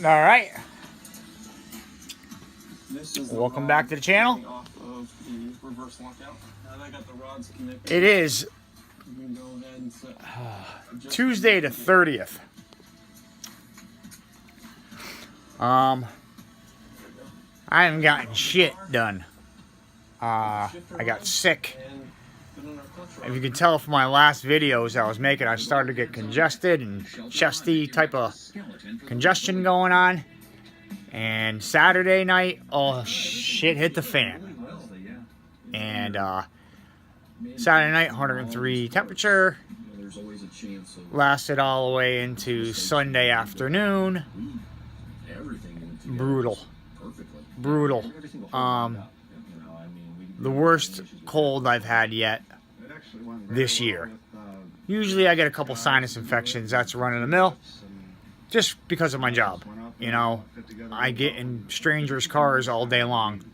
Alright. Welcome back to the channel. It is Tuesday the 30th. I haven't gotten shit done. I got sick. If you can tell from my last videos I was making, I started to get congested and chesty type of congestion going on. And Saturday night, oh shit hit the fan. And Saturday night, 103 temperature. Lasted all the way into Sunday afternoon. Brutal. Brutal. The worst cold I've had yet this year. Usually I get a couple sinus infections. That's run of the mill. Just because of my job. You know, I get in strangers' cars all day long.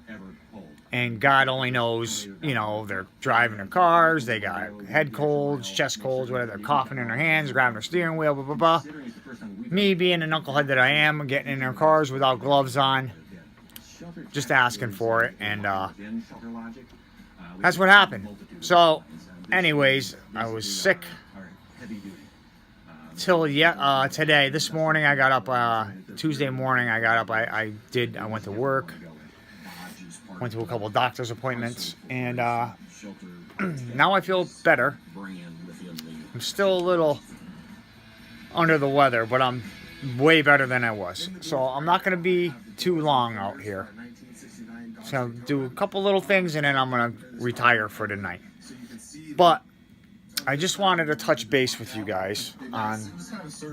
And God only knows, you know, they're driving their cars, they got head colds, chest colds, whatever, they're coughing in their hands, grabbing their steering wheel, blah, blah, blah. Me being a knucklehead that I am, getting in their cars without gloves on, just asking for it, and that's what happened. So, anyways, I was sick till today. This morning I got up, Tuesday morning I got up, I went to work. Went to a couple doctor's appointments, and now I feel better. I'm still a little under the weather, but I'm way better than I was. So I'm not going to be too long out here. So I'll do a couple little things, and then I'm going to retire for the night. But I just wanted to touch base with you guys on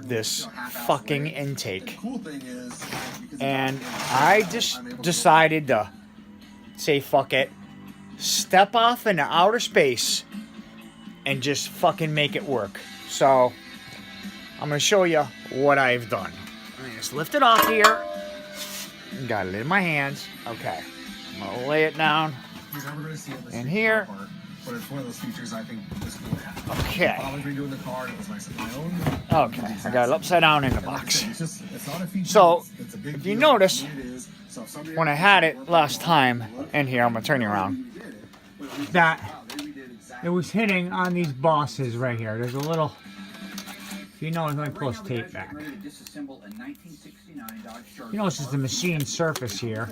this fucking intake. And I just decided to say fuck it, step off into outer space and just fucking make it work. So I'm gonna show you what I've done. Let me just lift it off here. Got it in my hands. Okay, I'm gonna lay it down in here. But it's one of those features I think is cool to have. Okay. I've always been doing the car, it was nice of my own. Okay, I got it upside down in the box. It's not a feature, So, it's a big if you deal. notice, when I had it last time in here, I'm going to turn you around, that it was hitting on these bosses right here. There's a little, if you notice, let me pull this tape back. You notice it's the machine surface here,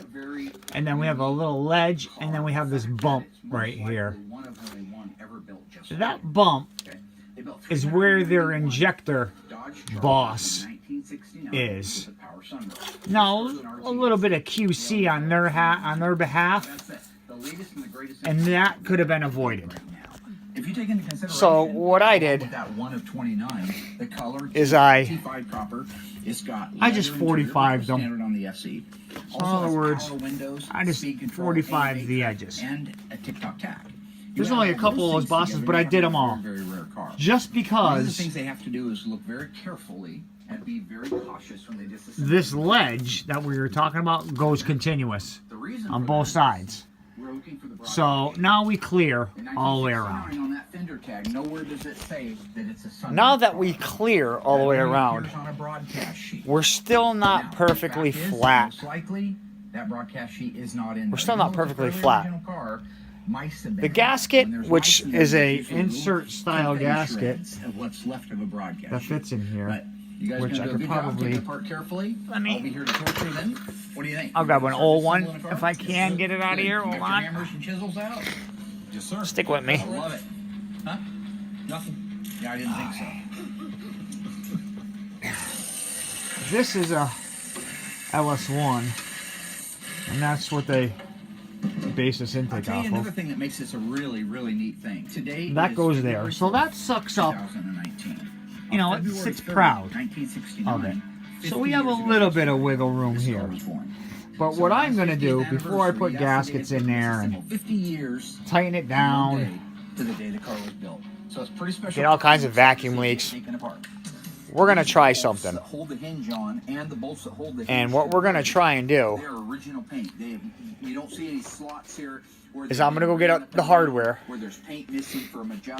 and then we have a little ledge, and then we have this bump right here. That bump is where their injector boss is. Now, a little bit of QC on their behalf, and that could have been avoided. So what I did is I just 45'd them. So in other words, I just 45'd the edges. There's only a couple of those bosses, but I did them all. Just because things they have to do is look very carefully and be very cautious when they disassemble. This ledge that we were talking about goes continuous on both sides. So now we clear all the way around. Now that we clear all the way around, we're still not perfectly flat. We're still not perfectly flat. The gasket, which is a insert style gasket that fits in here, which I could probably, I'll grab an old one if I can get it out of here. Hold on. Stick with me. Love it. Huh? Nothing? Yeah, I didn't think so. This is a LS1, and that's what they base this intake off Another of. thing that makes this a really, really neat thing. Today That goes there. So that sucks up, you know, it sits proud of it. So we have a little bit of wiggle room here. But what I'm going to do before I put gaskets in there and tighten it down, get all kinds of vacuum leaks, we're going to try something. And what we're going to try and do is I'm going to go get the hardware.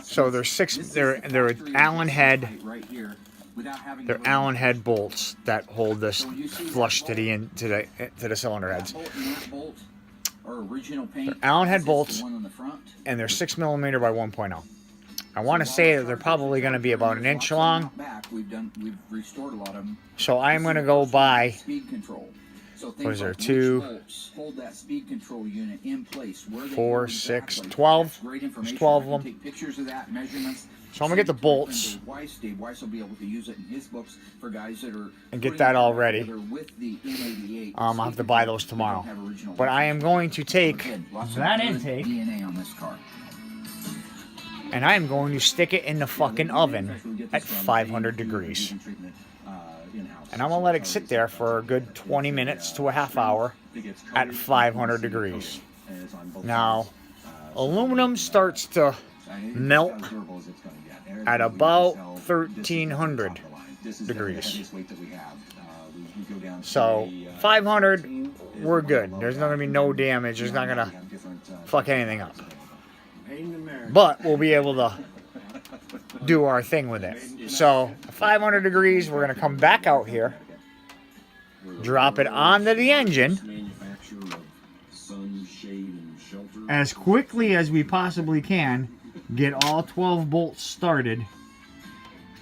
So there's they're Allen head without having They're to Allen head bolts that hold this flush to the cylinder heads. That bolt and that bolt are original paint. They're Allen head This is bolts, the one on the front. and they're 6mm by 1.0. I want to say that they're probably going to be about an inch long. We've restored a lot of them. So I'm going to go buy, Speed control. So what is there, which 2, bolts hold that speed control unit in place. Where they 4, go 6, exactly. 12. That's great There's information. 12 I of can them. take pictures of that, measurements. So I'm going to get the bolts Dave Weiss will be able to use it in his books for guys that are and get that all ready. with the M88. I'll have to buy those tomorrow. But I am going to take that intake DNA on this car. and I am going to stick it in the fucking oven at 500 degrees. And I'm going to let it sit there for a good 20 minutes to a half hour at 500 degrees. Now, aluminum starts to melt at about 1300 degrees. So 500, we're good. There's not going to be no damage. There's not going to fuck anything up. But we'll be able to do our thing with it. So 500 degrees, we're going to come back out here, drop it onto the engine as quickly as we possibly can, get all 12 bolts started,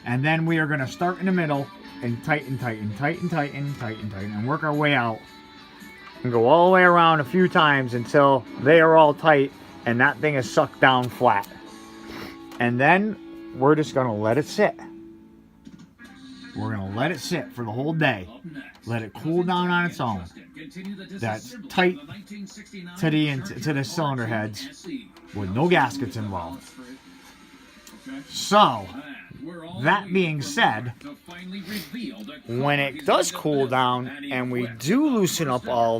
and then we are going to start in the middle and tighten, and work our way out and go all the way around a few times until they are all tight and that thing is sucked down flat. And then we're just going to let it sit. We're going to let it sit for the whole day. Let it cool down on its own. That's tight to the cylinder heads with no gaskets involved. So, that being said, when it does cool down and we do loosen up all the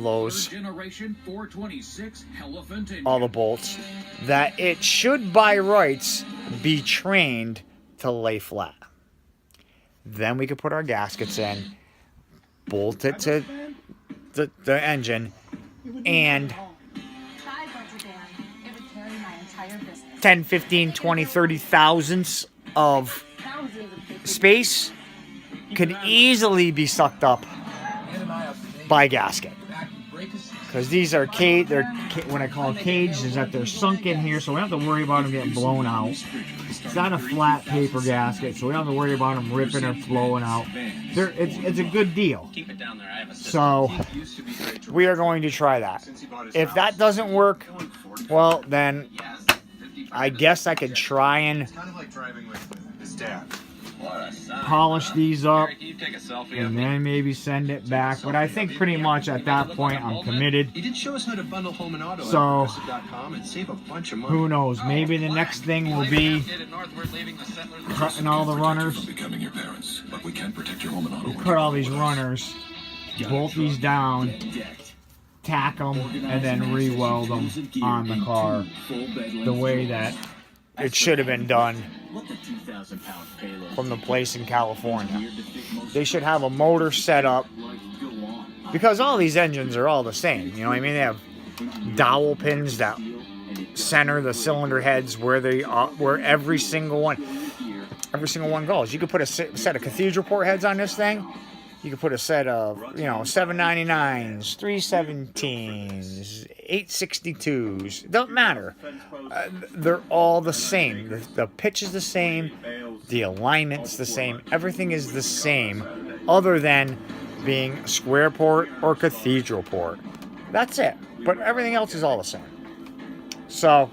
bolts, that it should by rights be trained to lay flat. Then we could put our gaskets in, bolt it to the engine, and 10, 15, 20, 30 thousandths of space could easily be sucked up by gasket. Because these are what I call caged, is that they're sunk in here, so we don't have to worry about them getting blown out. It's not a flat paper gasket, so we don't have to worry about them ripping or blowing out. It's a good deal. So we are going to try that. If that doesn't work, well, then I guess I could try and polish these up and then maybe send it back. But I think pretty much at that point I'm committed. So who knows? Maybe the next thing will be cutting all the runners. We'll cut all these runners, bolt these down, tack them, and then re-weld them on the car the way that it should have been done from the place in California. They should have a motor set up, because all these engines are all the same. You know what I mean? They have dowel pins that center the cylinder heads where every single one goes. You could put a set of cathedral port heads on this thing. You could put a set of, 799s, 317s, 862s. Don't matter. They're all the same. The pitch is the same. The alignment's the same. Everything is the same, other than being square port or cathedral port. That's it. But everything else is all the same. So,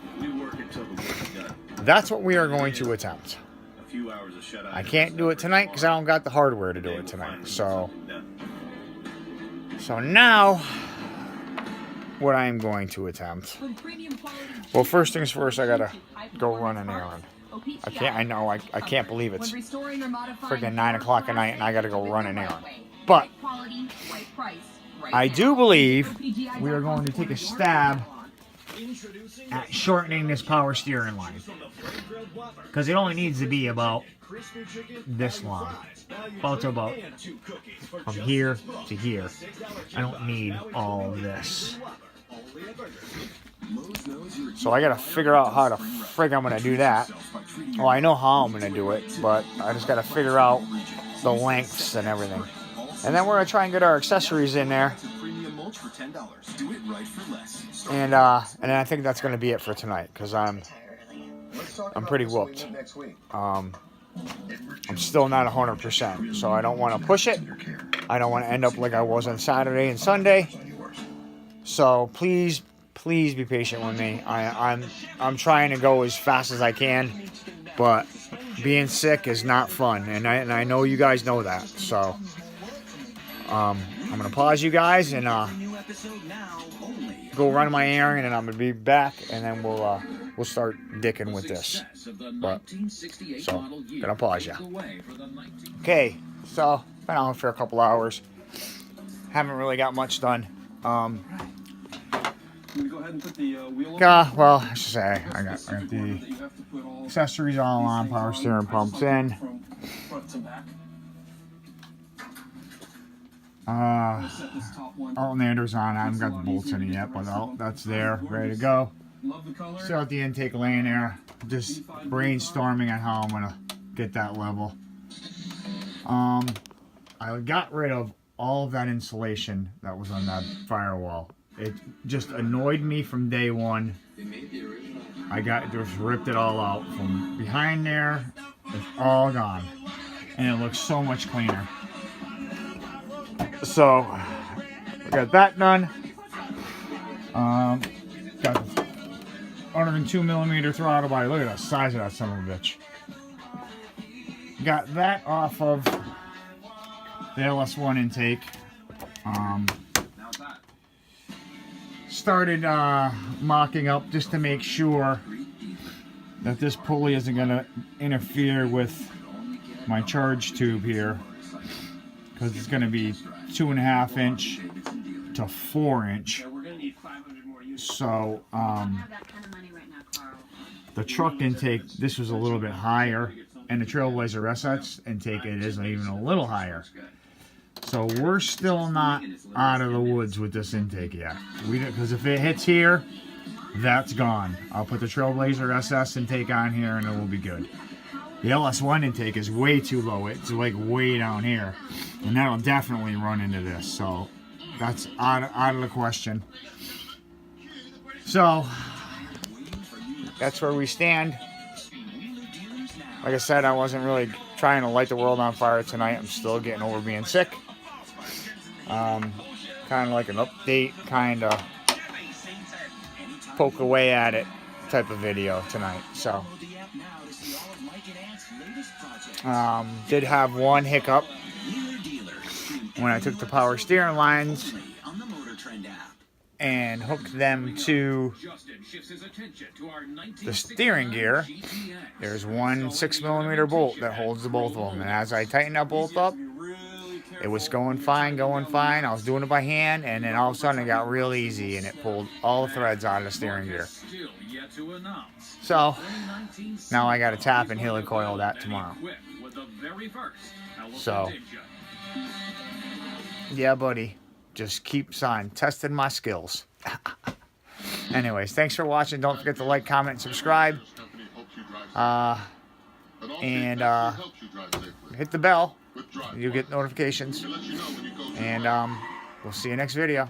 that's what we are going to attempt. I can't do it tonight because I don't got the hardware to do it tonight. So now, what I am going to attempt. Well, first things first, I gotta go run an errand. I can't believe it's freaking 9 o'clock at night and I gotta go run an errand. But I do believe we are going to take a stab at shortening this power steering line, because it only needs to be about this long, about from here to here. I don't need all of this, so I gotta figure out how the frig I'm gonna do that. Well, I know how I'm gonna do it, but I just gotta figure out the lengths and everything. And then we're going to try and get our accessories in there. And then I think that's going to be it for tonight, because I'm pretty whooped. I'm still not 100%, so I don't want to push it. I don't want to end up like I was on Saturday and Sunday. So please be patient with me. I'm trying to go as fast as I can, but being sick is not fun, and I know you guys know that. So I'm gonna pause you guys and go run my errand, and I'm gonna be back, and then we'll start dicking with this. But so gonna pause you. Okay, so been on for a couple hours. Haven't really got much done. Well, I should say I got the accessories all on, power steering pumps in. Alternator's on. I haven't got the bolts in it yet, but that's there, ready to go. Still at the intake laying there, just brainstorming on how I'm gonna get that level. I got rid of all of that insulation that was on that firewall. It just annoyed me from day one. I just ripped it all out from behind there. It's all gone, and it looks so much cleaner. So we got that done. Got the 102mm throttle body. Look at the size of that son of a bitch. Got that off of the LS1 intake. Started mocking up just to make sure that this pulley isn't going to interfere with my charge tube here, because it's going to be 2.5 inch to 4 inch. So the truck intake, this was a little bit higher, and the Trailblazer LSX intake, it isn't even a little higher. So we're still not out of the woods with this intake yet. Because if it hits here, that's gone. I'll put the Trailblazer SS intake on here and it will be good. The LS1 intake is way too low. It's like way down here. And that'll definitely run into this. So that's out of the question. So that's where we stand. Like I said, I wasn't really trying to light the world on fire tonight. I'm still getting over being sick. Kind of like an update, kind of poke away at it type of video tonight. So did have one hiccup when I took the power steering lines and hooked them to the steering gear. There's one 6mm bolt that holds the both of them, and as I tightened that bolt up, it was going fine. I was doing it by hand, and then all of a sudden it got real easy, and it pulled all the threads out of the steering gear. So now I got to tap and helicoil that tomorrow. So yeah, buddy, just keeps on testing my skills. Anyways, thanks for watching. Don't forget to like, comment, and subscribe. And hit the bell. You'll get notifications. And we'll see you next video.